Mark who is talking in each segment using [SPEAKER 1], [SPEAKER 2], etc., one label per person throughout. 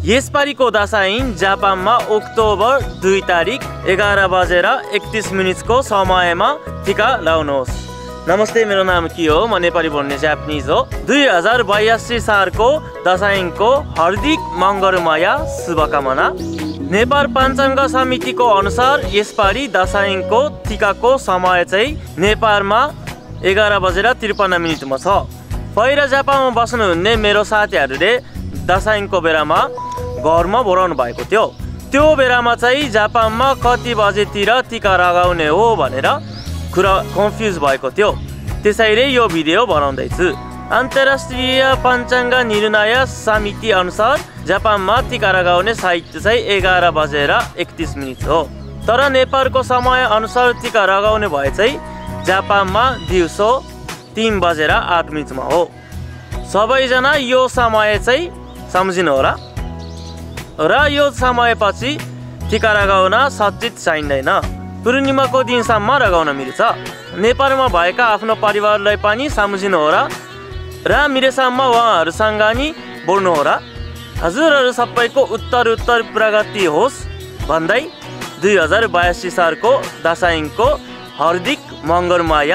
[SPEAKER 1] यसपालिको दशैं जापानमा अक्टोबर 2 तारिक 11 बजेर 31 मिनेटको समयमा टीका लगाउनुहोस्। नमस्ते, मेरो नाम के हो? म नेपाली बोल्ने जापानिज हो। 2082 सालको दशैंको हार्दिक मङ्गलमय शुभकामना। नेपाल पञ्चाङ्ग समितिको अनुसार यसपालि दशैंको टीकाको समय चाहिँ नेपालमा 11 बजेर 53 मिनेटमा छ। पहिला जापानमा बस्नुहुने मेरो साथीहरूले दशैंको बेलामा घरमा बोलाउनु भएको थियो। त्यो बेलामा चाहिँ जापानमा कति बजेतिर टीका लगाउने हो भनेर कुरा कन्फ्युज भएको थियो। त्यसैले यो भिडियो बनाउँदैछु। अन्तर्राष्ट्रिय पञ्चाङ्ग निर्णय समिति अनुसार जापानमा टीका लगाउने साहित्य चाहिँ 11 बजेर 31 मिनेट हो। तर नेपालको समय अनुसार टीका लगाउने भए चाहिँ जापानमा दिउँसो 3 बजेर 8 मिनेटमा हो। सबैजना यो समय चाहिँ सम्झिनु होला र यो समयपछि टीका लगाउन सचेत चाहिँदैन। पूर्णिमाको दिनसम्म लगाउन मिल्छ। नेपालमा भएका आफ्नो परिवारलाई पनि सम्झिनु होला र मिलेसम्म उहाँहरूसँग नि बोल्नु होला। हजुरहरू सबैको उत्तर प्रगति होस् भन्दै 2082 सालको दशैंको हार्दिक मङ्गलमय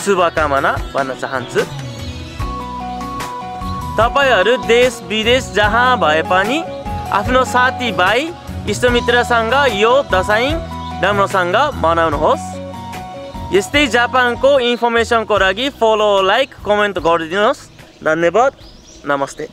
[SPEAKER 1] शुभकामना भन्न चाहन्छु। तपाईहरू देश विदेश जहाँ भए पनि आफ्नो साथीभाइ इष्टमित्रसँग यो दशैं राम्रोसँग मनाउनुहोस्। यस्तै जापानको इन्फर्मेसनको लागि फलो, लाइक, कमेन्ट गरिदिनुहोस्। धन्यवाद। नमस्ते।